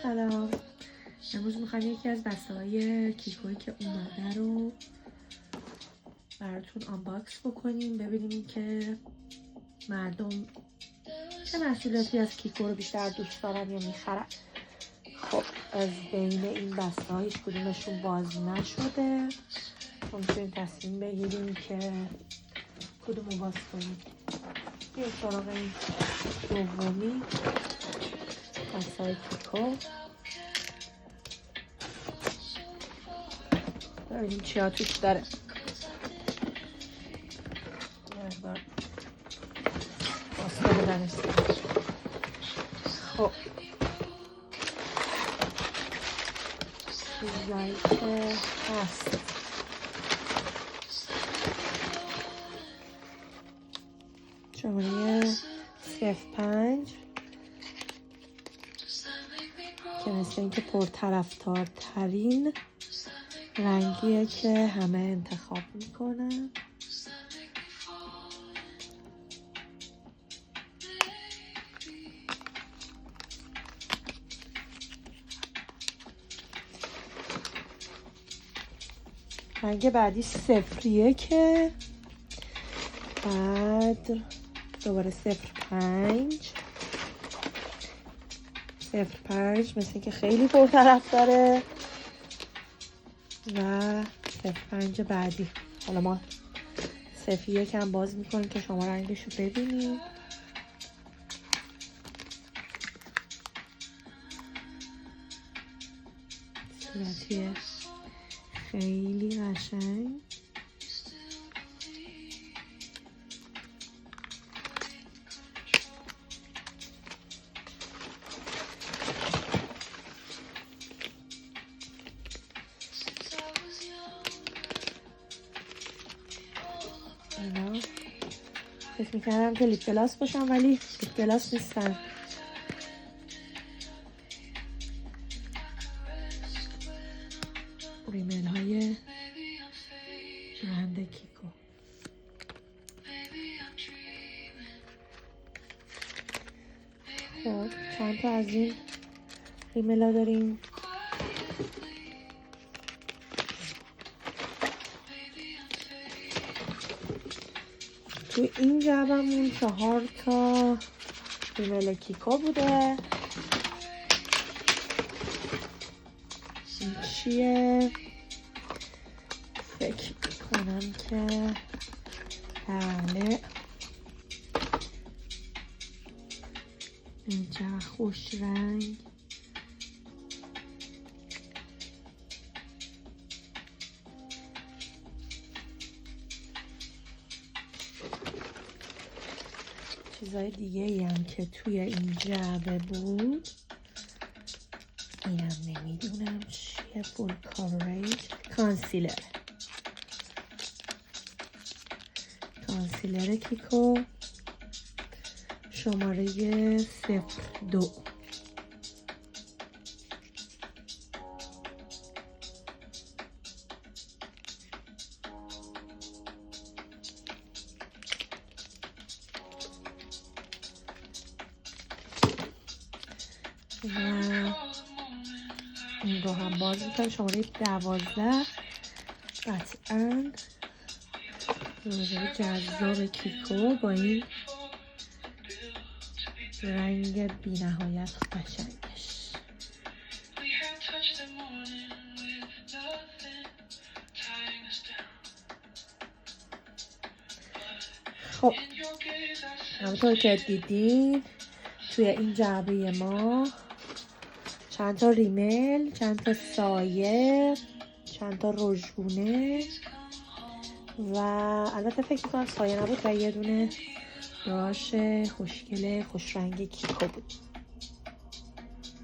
سلام. امروز میخوایم یکی از بسته های کیکویی که اومده رو براتون آنباکس بکنیم، ببینیم که مردم چه محصولاتی از کیکو رو بیشتر دوست دارن یا میخرن. خب از بین این بسته هایش کدومشون باز نشده، میتونیم تصمیم بگیریم که کدوم رو باز کنیم. یه سراغ این دومی بسته های کیکو، ببینیم چیا توش داره. خب چیزایی که هست شماره 05 که مثل اینکه پرطرفدارترین رنگیه که همه انتخاب میکنن. رنگ بعدی 01 بعد دوباره 05 مثل که خیلی پرطرف داره و 05 بعدی. حالا ما 01 هم باز میکنیم که شما رنگشو ببینید. صورتیه خیلی قشنگ. اینا فکر میکردم که لیپ گلاس باشن ولی لیپ گلاس نیستن. ریمل های برند کیکو. خب چند تا از این ریمل ها داریم. توی این جعبمون 4 تا ریمل کیکو بوده. این چیه؟ فکر کنم که بله اینجا خوش رنگ چیزای دیگه ای هم که توی این جعبه بود اینم نمیدونم چیه. فول کاوریج کانسیلر کیکو شماره 02. و این رو هم باز میکنم. شماره 12 قطعا روزه جذاب کیکو با این رنگ بی نهایت قشنگش. خب همونطور که دیدین توی این جعبه ما چند تا ریمل، چند تا سایه، چند تا رژگونه و البته فکر میکنم سایه نبود و یه دونه براش خوشگل خوش رنگ کیکو بود.